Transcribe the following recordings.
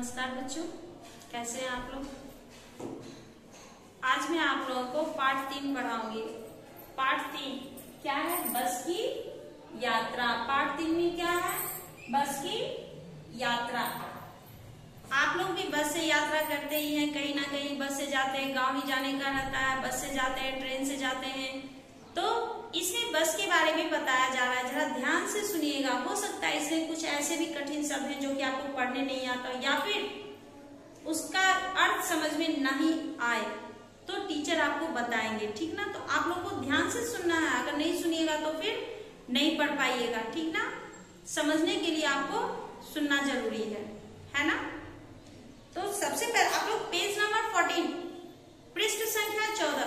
नमस्कार बच्चों, कैसे हैं आप लोग। आज मैं आप लोगों को पाठ 3 पढ़ाऊंगी। पाठ 3 क्या है? बस की यात्रा। पाठ 3 में क्या है? बस की यात्रा। आप लोग भी बस से यात्रा करते ही हैं, कहीं ना कहीं बस से जाते हैं। गांव ही जाने का रहता है, बस से जाते हैं, ट्रेन से जाते हैं। तो इसमें बस के बारे में बताया जा रहा है, जरा ध्यान से सुनिएगा। हो सकता है इसमें कुछ ऐसे भी कठिन शब्द हैं जो कि आपको पढ़ने नहीं आता या फिर उसका अर्थ समझ में नहीं आए, तो टीचर आपको बताएंगे, ठीक ना। तो आप लोग को ध्यान से सुनना है, अगर नहीं सुनिएगा तो फिर नहीं पढ़ पाइएगा, ठीक ना। समझने के लिए आपको सुनना जरूरी है ना। तो सबसे पहले आप लोग पेज नंबर 14, पृष्ठ संख्या 14,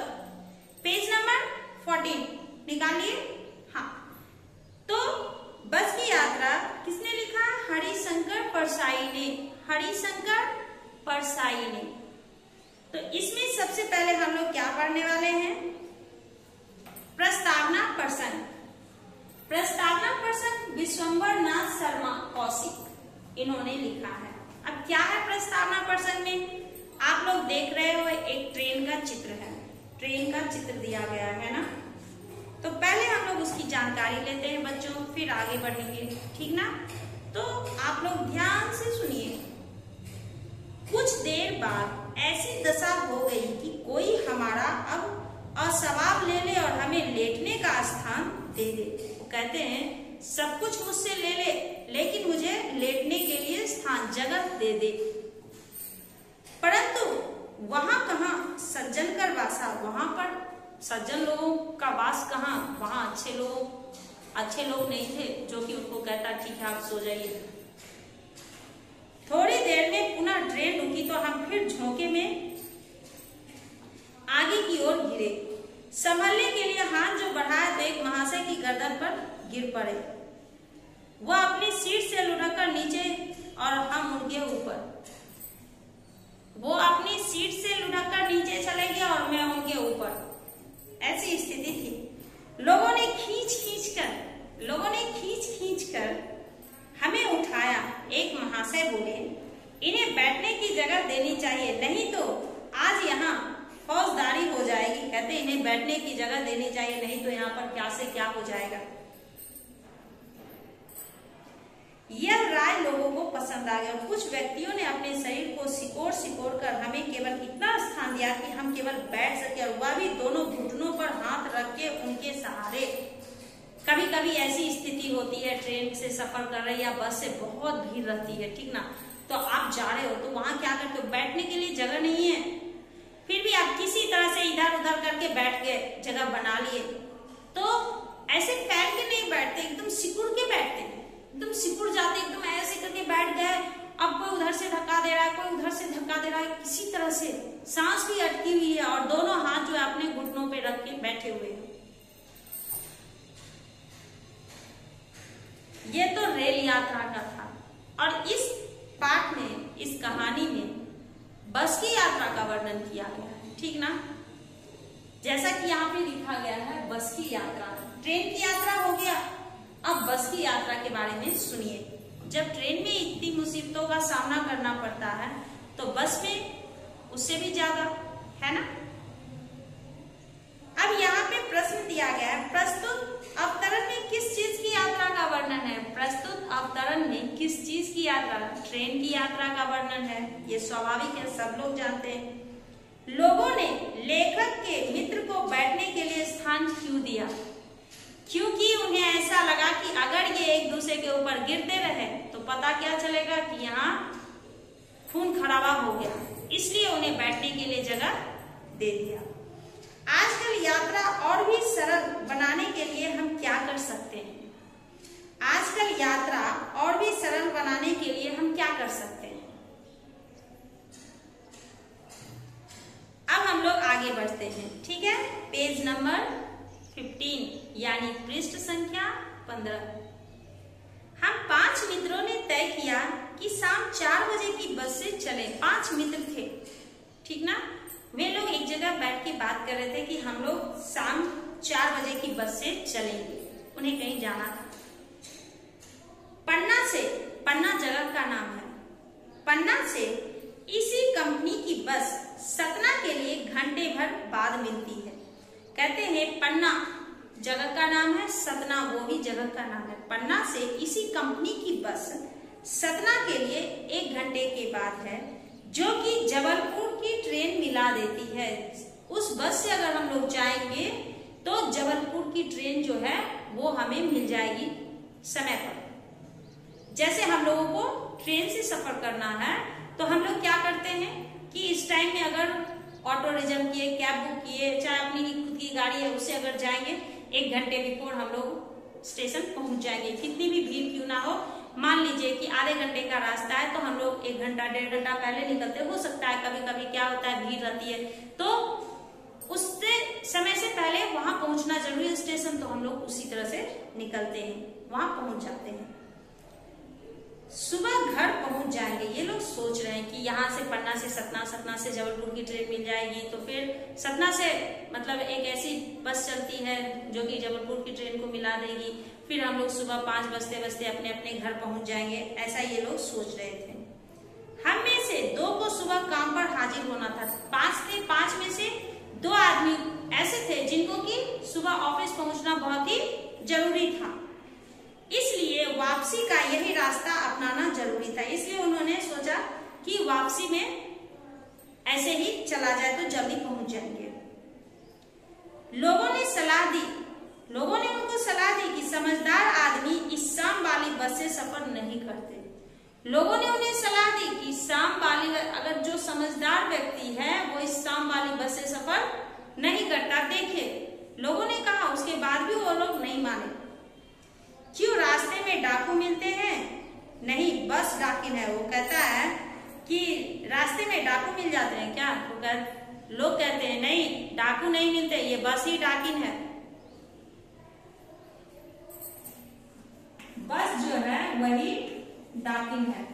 पेज नंबर 14 निकालिए। हाँ, तो बस की यात्रा किसने लिखा? हरिशंकर परसाई ने। हरिशंकर परसाई ने। तो इसमें सबसे पहले हम लोग क्या पढ़ने वाले हैं? प्रस्तावना प्रसंग। प्रस्तावना प्रसंग विश्वंभर नाथ शर्मा कौशिक इन्होंने लिखा है। अब क्या है प्रस्तावना प्रसंग में? आप लोग देख रहे हो, एक ट्रेन का चित्र है, ट्रेन का चित्र दिया गया है ना। तो पहले हम लोग उसकी जानकारी लेते हैं बच्चों, फिर आगे बढ़ेंगे, ठीक ना। तो आप लोग ध्यान से सुनिए। कुछ देर बाद ऐसी दशा हो गई कि कोई हमारा अब असवाब ले ले और हमें लेटने का स्थान दे दे। वो कहते हैं सब कुछ मुझसे ले ले, लेकिन मुझे लेटने के लिए स्थान, जगह दे दे। परंतु वहां कहाँ सज्जन कर वासा, वहां पर सज्जन लोगों का वास कहाँ? वहां अच्छे लोग नहीं थे जो कि उनको कहता ठीक है आप सो जाइए। थोड़ी देर में पुनः ट्रेन रुकी तो हम फिर झोंके में आगे की ओर गिरे। संभलने के लिए हाथ जो बढ़ाया तो एक महाशय की गर्दन पर गिर पड़े। वह अपनी सीट से लुढ़ककर नीचे और हम उनके ऊपर। वो अपनी सीट से लुढ़ककर नीचे चले गए और मैं उनके ऊपर। ऐसी स्थिति थी। लोगों ने खींच कर हमें उठाया। एक महाशय बोले, इन्हें बैठने की जगह देनी चाहिए, नहीं तो आज यहाँ फौजदारी हो जाएगी। कहते इन्हें बैठने की जगह देनी चाहिए, नहीं तो यहाँ पर क्या से क्या हो जाएगा। यह राय लोगों को पसंद आ गया। कुछ व्यक्तियों ने अपने शरीर को सिकोड़ कर हमें केवल इतना स्थान दिया कि हम केवल बैठ सके, और वह भी दोनों घुटनों पर हाथ रख के उनके सहारे। कभी कभी ऐसी स्थिति होती है, ट्रेन से सफर कर रहे या बस से बहुत भीड़ रहती है, ठीक ना। तो आप जा रहे हो तो वहां क्या करते हो? बैठने के लिए जगह नहीं है, फिर भी आप किसी तरह से इधर उधर करके बैठ गए, जगह बना लिए। तो ऐसे फैल के नहीं बैठते, एकदम सिकुड़ के बैठते, एकदम सिकुड़ जाते, एकदम ऐसे करके बैठ गए। अब कोई उधर से धक्का दे रहा है, कोई उधर से धक्का दे रहा है, किसी तरह से सांस भी अटकी हुई है और दोनों हाथ जो है अपने घुटनों पे रख के बैठे हुए हैं। ये तो रेल यात्रा का था। और इस पाठ में, इस कहानी में बस की यात्रा का वर्णन किया गया है, ठीक ना। जैसा कि यहाँ पे लिखा गया है बस की यात्रा। ट्रेन की यात्रा हो गया, अब बस की यात्रा के बारे में सुनिए। जब ट्रेन में इतनी मुसीबतों का सामना करना पड़ता है तो बस में उससे भी ज्यादा, है ना। अब यहाँ पे प्रश्न दिया गया है, प्रस्तुत अवतरण में किस चीज की यात्रा का वर्णन है? प्रस्तुत अवतरण में किस चीज की यात्रा? ट्रेन की यात्रा का वर्णन है। ये स्वाभाविक है, सब लोग जानते हैं। लोगों ने लेखक के मित्र को बैठने के लिए स्थान क्यों दिया? क्योंकि उन्हें ऐसा लगा कि अगर ये एक दूसरे के ऊपर गिरते रहे तो पता क्या चलेगा कि यहाँ खून खराबा हो गया, इसलिए उन्हें बैठने के लिए जगह दे दिया। आजकल यात्रा और भी सरल बनाने के लिए हम क्या कर सकते हैं? आजकल यात्रा और भी सरल बनाने के लिए हम क्या कर सकते हैं? अब हम लोग आगे बढ़ते हैं, ठीक है। पेज नंबर 15 यानी पृष्ठ संख्या 15। हम 5 मित्रों ने तय किया कि शाम 4 बजे की बस से चले। 5 मित्र थे, ठीक ना। वे लोग एक जगह बैठ के बात कर रहे थे कि हम लोग शाम 4 बजे की बस से चलेंगे, उन्हें कहीं जाना था। पन्ना जगह का नाम है। पन्ना से इसी कंपनी की बस सतना के लिए घंटे भर बाद मिलती है। कहते हैं पन्ना जगह का नाम है, सतना वो भी जगह का नाम है। पन्ना से इसी कंपनी की बस सतना के लिए 1 घंटे के बाद है, जो कि जबलपुर की ट्रेन मिला देती है। उस बस से अगर हम लोग जाएंगे तो जबलपुर की ट्रेन जो है वो हमें मिल जाएगी समय पर। जैसे हम लोगों को ट्रेन से सफर करना है तो हम लोग क्या करते हैं कि इस टाइम में अगर ऑटो रिजर्व किए, कैब बुक किए, चाहे अपनी खुद की गाड़ी है उससे अगर जाएंगे 1 घंटे बिफोर हम लोग स्टेशन पहुंच जाएंगे। कितनी भी भीड़ क्यों ना हो, मान लीजिए कि आधे घंटे का रास्ता है तो हम लोग 1 घंटा 1.5 घंटा पहले निकलते। हो सकता है कभी कभी क्या होता है भीड़ रहती है तो उससे समय से पहले वहां पहुंचना जरूरी है स्टेशन, तो हम लोग उसी तरह से निकलते हैं, वहां पहुंच जाते हैं। सुबह घर पहुंच जाएंगे। ये लोग सोच रहे हैं कि यहाँ से पन्ना से सतना, सतना से जबलपुर की ट्रेन मिल जाएगी, तो फिर सतना से मतलब एक ऐसी बस चलती है जो कि जबलपुर की ट्रेन को मिला देगी, फिर हम लोग सुबह 5 बजते बजते अपने अपने घर पहुंच जाएंगे। ऐसा ये लोग सोच रहे थे। हम में से 2 को सुबह काम पर हाजिर होना था। 5 थे, 5 में से 2 आदमी ऐसे थे जिनको कि सुबह ऑफिस पहुंचना बहुत ही जरूरी था, इसलिए वापसी का यही रास्ता अपनाना जरूरी था। इसलिए उन्होंने सोचा कि वापसी में ऐसे ही चला जाए तो जल्दी पहुंच जाएंगे। लोगों ने उनको सलाह दी कि समझदार आदमी इस शाम वाली बस से सफर नहीं करते। लोगों ने उन्हें सलाह दी कि शाम वाली, अगर जो समझदार व्यक्ति है वो इस शाम वाली बस से सफर नहीं करता। देखिए लोगों ने कहा, उसके बाद भी वो लोग नहीं माने। क्यों, रास्ते में डाकू मिलते हैं? नहीं, बस डाकिन है। वो कहता है कि रास्ते में डाकू मिल जाते हैं क्या? तो लोग कहते हैं नहीं, डाकू नहीं मिलते, ये बस ही डाकिन है। बस जो है वही डाकिन है।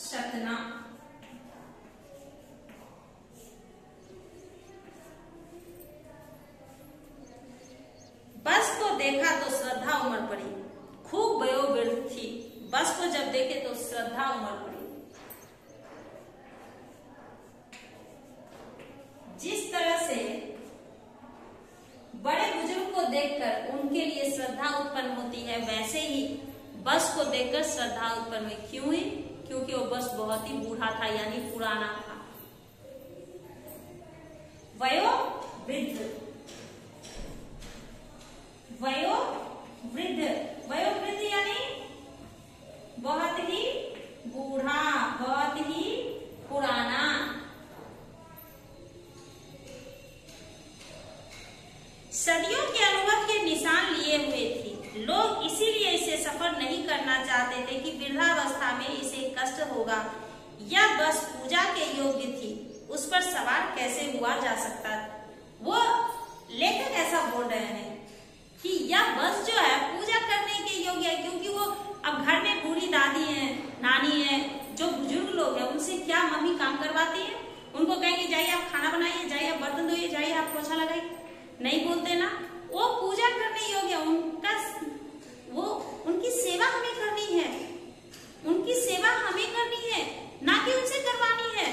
सतना बस को देखा तो श्रद्धा उमड़ पड़ी, खूब वयोवृद्ध थी। बस को जब देखे तो श्रद्धा उमड़ पड़ी। जिस तरह से बड़े बुजुर्ग को देखकर उनके लिए श्रद्धा उत्पन्न होती है, वैसे ही बस को देखकर श्रद्धा उत्पन्न हुई। क्यों हुई? क्योंकि वो बस बहुत ही बूढ़ा था, यानी पुराना था। वयोवृद्ध, वयोवृद्ध यानी बहुत ही बूढ़ा, बहुत ही पुराना। सदियों के अनुभव के निशान लिए हुए थी। लोग इसीलिए इसे सफर नहीं करना चाहते थे कि वृद्धावस्था में इसे कष्ट होगा। यह बस पूजा के योग्य थी, उस पर सवार कैसे हुआ जा सकता। वो लेखक ऐसा बोल रहे हैं कि यह बस जो है पूजा करने के योग्य है, क्योंकि वो अब घर में बूढ़ी दादी है, नानी है, जो बुजुर्ग लोग हैं, उनसे क्या मम्मी काम करवाती है? उनको कहेंगे जाइए आप खाना बनाइए, जाइए आप बर्तन धोइए, जाइए आप पोछा लगाइए, नहीं बोलते ना। वो पूजा करने योग्य, उनकी सेवा हमें करनी है, उनकी सेवा हमें करनी है, ना कि उनसे करवानी है।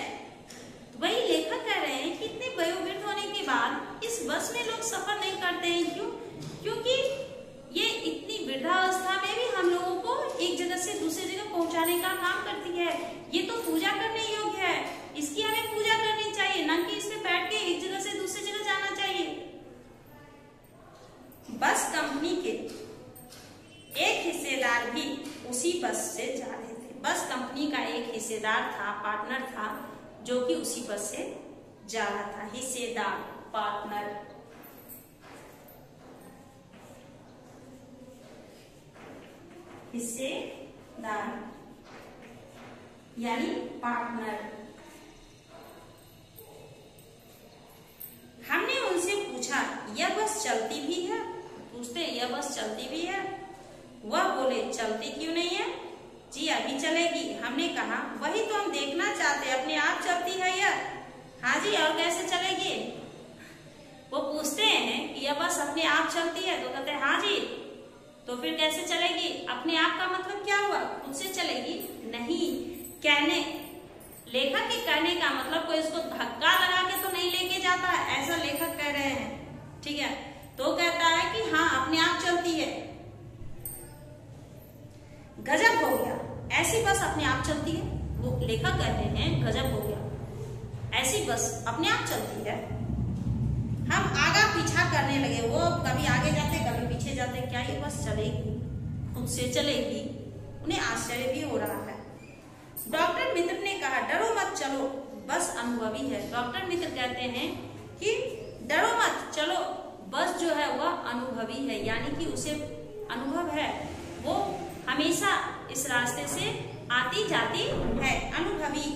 वही लेखक कह रहे हैं कि इतने वयोवृद्ध होने के बाद इस बस में लोग सफर नहीं करते हैं। क्यों? क्योंकि ये इतनी वृद्धावस्था में भी हम लोगों को एक जगह से दूसरी जगह पहुंचाने का काम करती है। ये तो पूजा करने योग्य है, इसकी हमें पूजा करनी चाहिए, ना कि इसमें बैठ के एक जगह से दूसरी जगह जाना चाहिए। बस कंपनी के एक हिस्सेदार भी उसी बस से जा रहे थे। बस कंपनी का एक हिस्सेदार था, पार्टनर था, जो कि उसी बस से जा रहा था। हिस्सेदार, पार्टनर। हिस्सेदार यानी पार्टनर। हमने उनसे पूछा यह बस चलती भी है? पूछते यह बस चलती भी है? वह बोले चलती क्यों नहीं है जी, अभी चलेगी। हमने कहा वही तो हम देखना चाहते, अपने आप चलती है यह? हाँ जी, और कैसे चलेगी? वो पूछते हैं कि यह बस अपने आप चलती है, तो कहते हैं हाँ जी। तो फिर कैसे चलेगी? अपने आप का मतलब क्या हुआ? खुद से चलेगी? नहीं। कहने, लेखक के कहने का मतलब कोई इसको धक्का लगा के तो नहीं लेके जाता है, ऐसा लेखक कह रहे हैं, ठीक है। तो कहता है कि हाँ अपने आप चलती है। गजब हो गया, ऐसी बस अपने आप चलती है। वो लेखक कहते हैं गजब हो गया, ऐसी बस अपने आप चलती है। हम आगा पीछा करने लगे, वो कभी आगे जाते कभी पीछे जाते, क्या ये बस चलेगी? खुद से चलेगी? उन्हें आश्चर्य भी हो रहा है। डॉक्टर मित्र ने कहा डरो मत चलो, बस अनुभवी है। डॉक्टर मित्र कहते हैं कि डरो मत चलो, बस जो है वह अनुभवी है, यानी कि उसे अनुभव है, वो हमेशा इस रास्ते से आती जाती है, अनुभवी।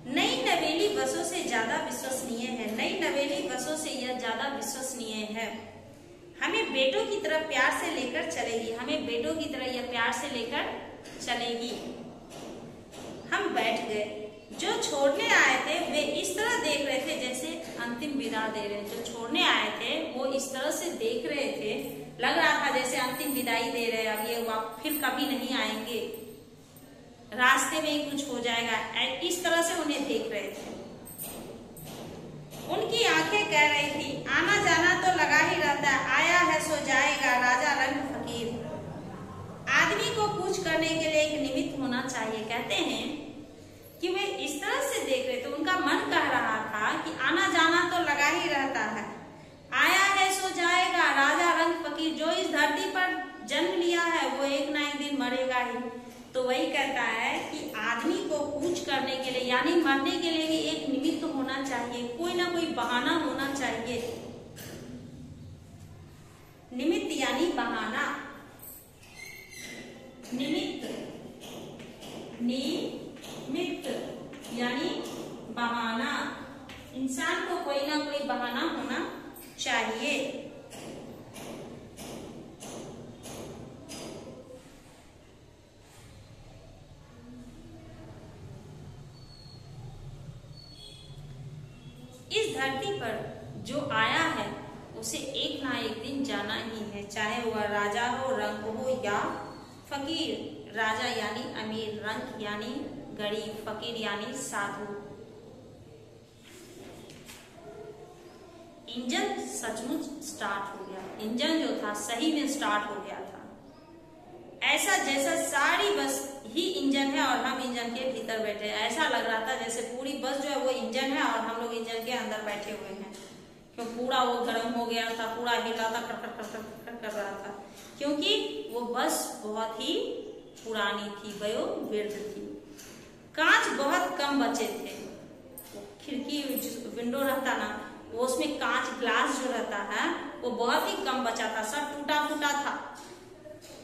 नई नवेली बसों से ज्यादा विश्वसनीय है, नई नवेली बसों से यह ज्यादा विश्वसनीय है। हमें बेटों की तरफ प्यार से लेकर चलेगी, हमें बेटों की तरह यह प्यार से लेकर चलेगी। हम बैठ गए। जो छोड़ने आए थे वे इस तरह देख रहे थे जैसे अंतिम विदा दे रहे। जो छोड़ने आए थे वो इस तरह से देख रहे थे, लग रहा था जैसे अंतिम विदाई दे रहे, अब ये फिर कभी नहीं आएंगे, रास्ते में ही कुछ हो जाएगा, इस तरह से उन्हें देख रहे थे। उनकी आंखें कह रही थी आना जाना तो लगा ही रहता है, आया है सो जाएगा, राजा रंग फकीर। आदमी को कुछ करने के लिए एक निमित्त होना चाहिए। कहते हैं कि वे इस तरह से देख रहे थे, उनका मन कह रहा था कि आना जाना तो लगा ही रहता है, आया है सो जाएगा, राजा रंग फकीर। जो इस धरती पर जन्म लिया है वो एक ना एक दिन मरेगा ही। तो वही कहता है कि आदमी को कुछ करने के लिए यानी मरने के लिए भी एक निमित्त होना चाहिए, कोई ना कोई बहाना होना चाहिए। निमित्त यानी बहाना, निमित्त, निमित्त यानी बहाना। इंसान को कोई ना कोई बहाना होना चाहिए। इस धरती पर जो आया है उसे एक ना एक दिन जाना ही है, चाहे वह राजा हो, रंक हो या फकीर। राजा यानी अमीर, रंक यानी गरीब, फकीर यानी साधु। इंजन सचमुच स्टार्ट हो गया, इंजन जो था सही में स्टार्ट हो गया था, ऐसा जैसा सारी बस ही इंजन है और हम इंजन के भीतर बैठे। ऐसा लग रहा था जैसे पूरी बस जो है वो इंजन है और हम लोग इंजन के अंदर बैठे हुए हैं, क्यों पूरा वो गर्म हो गया था, पूरा हिल रहा था, कर कर कर कर कर कर रहा था, क्योंकि वो बस बहुत ही पुरानी थी, वयोवृद्ध थी। कांच बहुत कम बचे थे, खिड़की विंडो रहता ना वो उसमें कांच ग्लास जो रहता है वो बहुत ही कम बचा था, सब टूटा फूटा था,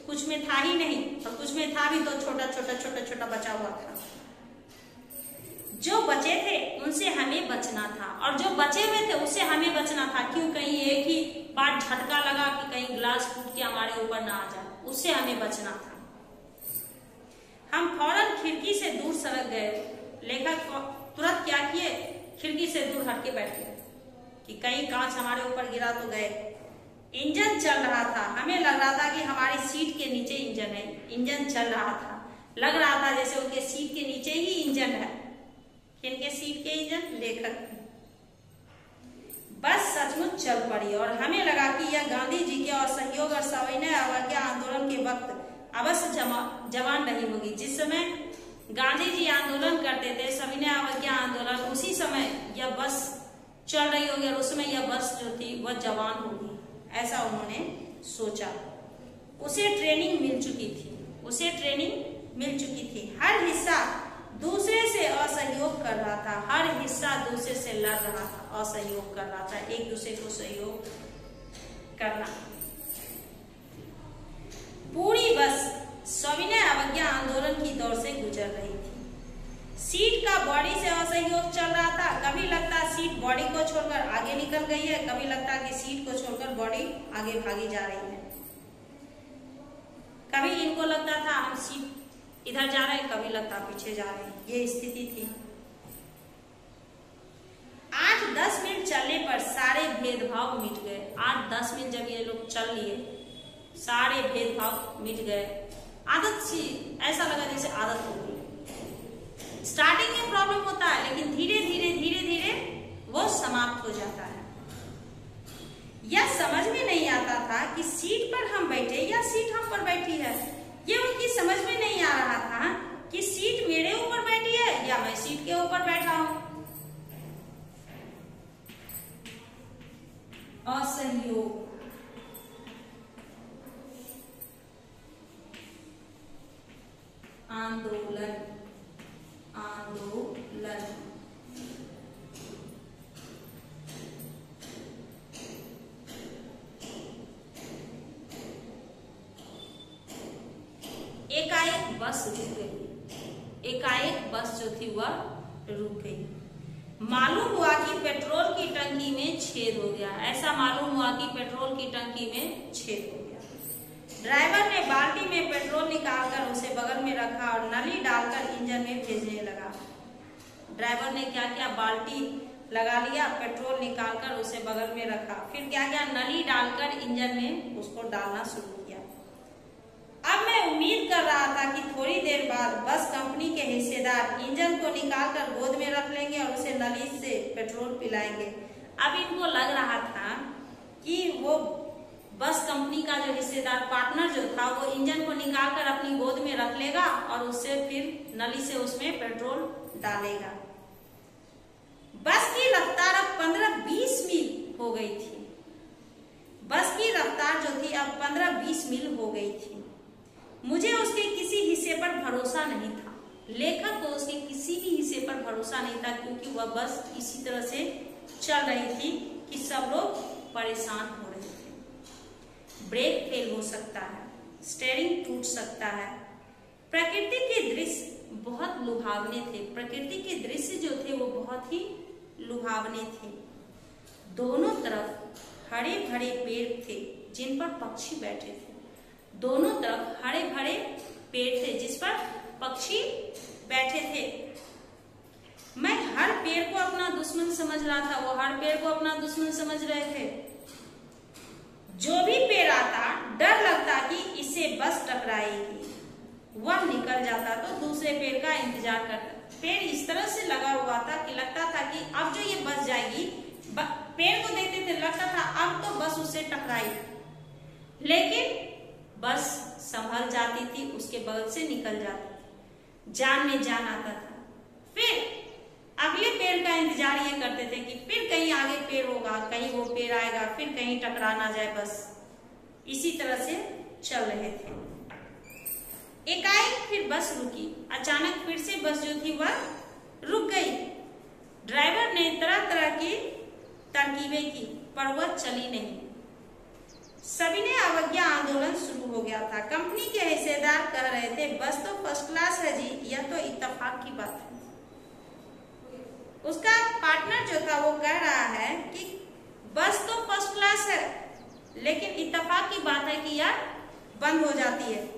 कुछ में था ही नहीं, और कुछ में था भी तो छोटा छोटा छोटा छोटा बचा हुआ था। जो बचे थे उनसे हमें बचना था, और जो बचे हुए थे उससे हमें बचना था। क्यों? कहीं एक ही बार झटका लगा कि कहीं ग्लास टूट के हमारे ऊपर ना आ जाए, उससे हमें बचना था। हम फौरन खिड़की से दूर सरक गए। लेखक तुरंत क्या किए? खिड़की से दूर हट के बैठ गए कि कहीं कांच हमारे ऊपर गिरा तो गए। इंजन चल रहा था, हमें लग रहा था कि हमारी सीट के नीचे इंजन है। इंजन चल रहा था, लग रहा था जैसे उनके सीट के नीचे ही इंजन है। किनके सीट के इंजन? लेखक। बस सचमुच चल पड़ी और हमें लगा कि यह गांधी जी के असहयोग और सविनय अवज्ञा आंदोलन के वक्त अवश्य जवान नहीं होगी। जिस समय गांधी जी आंदोलन करते थे, सविनय अवज्ञा आंदोलन, उसी समय यह बस चल रही होगी और उस समय यह बस जो थी वह जवान होगी, ऐसा उन्होंने सोचा। उसे ट्रेनिंग मिल चुकी थी, उसे ट्रेनिंग मिल चुकी थी। हर हिस्सा दूसरे से असहयोग कर रहा था, हर हिस्सा दूसरे से लड़ रहा था, असहयोग कर रहा था, एक दूसरे को सहयोग करना। पूरी बस सविनय अवज्ञा आंदोलन की दौर से गुजर रही थी। सीट का बॉडी से असहयोग चल रहा था, कभी लगता सीट बॉडी को छोड़कर आगे निकल गई है, कभी लगता है कि सीट को छोड़कर बॉडी आगे भागी जा रही है। कभी इनको लगता था हम सीट इधर जा रहे हैं, कभी लगता पीछे जा रहे हैं, ये स्थिति थी। 8-10 मिनट चलने पर सारे भेदभाव मिट गए। 8-10 मिनट जब ये लोग चल लिए, सारे भेदभाव मिट गए। आदत सी, ऐसा लगा जैसे आदत हो गई। स्टार्टिंग में प्रॉब्लम होता है, लेकिन धीरे धीरे वो समाप्त हो जाता है। यह समझ में नहीं आता था कि सीट पर हम बैठे या सीट हम पर बैठी है। ये उनकी समझ में नहीं आ रहा था कि सीट मेरे ऊपर बैठी है या मैं सीट के ऊपर बैठा हूं। असहयोग, आंदोलन, आंदोलन, एकाएक बस रुक गई। एकाएक बस जो थी वह रुक गई। मालूम हुआ कि पेट्रोल की टंकी में छेद हो गया। ऐसा मालूम हुआ कि पेट्रोल की टंकी में छेद हो गया। ड्राइवर ने बाल्टी में पेट्रोल निकालकर उसे बगल में रखा और नली डालकर इंजन में भेजने लगा। ड्राइवर ने क्या किया, बाल्टी लगा लिया, पेट्रोल निकालकर उसे बगल में रखा, फिर क्या किया, नली डालकर इंजन में उसको डालना शुरू किया। अब मैं उम्मीद कर रहा था कि थोड़ी देर बाद बस कंपनी के हिस्सेदार इंजन को निकालकर गोद में रख लेंगे और उसे नली से पेट्रोल पिलाएंगे। अब इनको लग रहा था कि वो बस कंपनी का जो हिस्सेदार पार्टनर जो था वो इंजन को निकालकर अपनी गोद में रख लेगा और उससे फिर नली से उसमें पेट्रोल डालेगा। बस की रफ्तार अब 15-20 मील हो गई थी। बस की रफ्तार जो थी अब 15-20 मील हो गई थी। मुझे उसके किसी हिस्से पर भरोसा नहीं था। लेखक को उसके किसी भी हिस्से पर भरोसा नहीं था, क्योंकि वह बस इसी तरह से चल रही थी कि सब लोग परेशान हो रहे थे। ब्रेक फेल हो सकता है, स्टीयरिंग टूट सकता है। प्रकृति के दृश्य बहुत लुभावने थे। प्रकृति के दृश्य जो थे वो बहुत ही लुभावने थे। दोनों तरफ हरे भरे पेड़ थे जिन पर पक्षी बैठे थे। दोनों तरफ हरे भरे पेड़ थे जिस पर पक्षी बैठे थे। मैं हर पेड़ को अपना दुश्मन समझ रहा था, वो हर पेड़ को अपना दुश्मन समझ रहे थे। जो भी पेड़ आता डर लगता कि इससे बस टकराएगी, वह निकल जाता तो दूसरे पेड़ का इंतजार करता। पेड़ इस तरह से लगा हुआ था कि लगता था कि अब जो ये बस जाएगी, पेड़ को देखते थे लगता था अब तो बस उससे टकराई, लेकिन बस संभल जाती थी, उसके बगल से निकल जाती थी। जान में जान आता था। फिर अगले पेड़ का इंतजार ये करते थे कि फिर कहीं आगे पेड़ होगा, कहीं वो पेड़ आएगा, फिर कहीं टकरा ना जाए। बस इसी तरह से चल रहे थे। एकाएक फिर बस रुकी। अचानक फिर से बस जो थी वह रुक गई। ड्राइवर ने तरह तरह की तरकीबें की, पर वह चली नहीं। सभी ने अवज्ञा आंदोलन शुरू हो गया था। कंपनी के हिस्सेदार कह रहे थे बस तो फर्स्ट क्लास है जी, यह तो इत्तेफाक की बात है। उसका पार्टनर जो था वो कह रहा है कि बस तो फर्स्ट क्लास है, लेकिन इत्तेफाक की बात है कि यह बंद हो जाती है।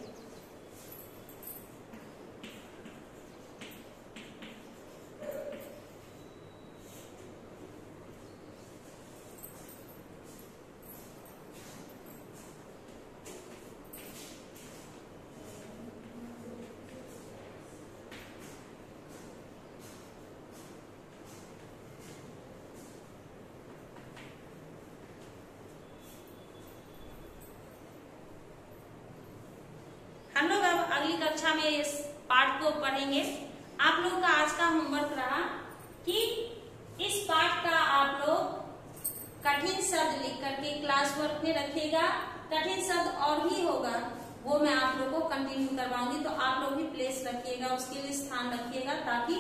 हम लोग अब अगली कक्षा में इस पाठ को पढ़ेंगे। आप लोग का आज का होमवर्क रहा कि इस पाठ का आप लोग कठिन शब्द लिख करके क्लास वर्क में रखिएगा। कठिन शब्द और भी होगा, वो मैं आप लोग को कंटिन्यू करवाऊंगी, तो आप लोग भी प्लेस रखिएगा, उसके लिए स्थान रखिएगा ताकि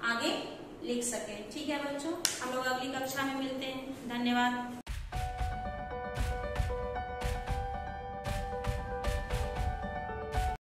आगे लिख सके। ठीक है बच्चों, हम लोग अगली कक्षा में मिलते हैं। धन्यवाद।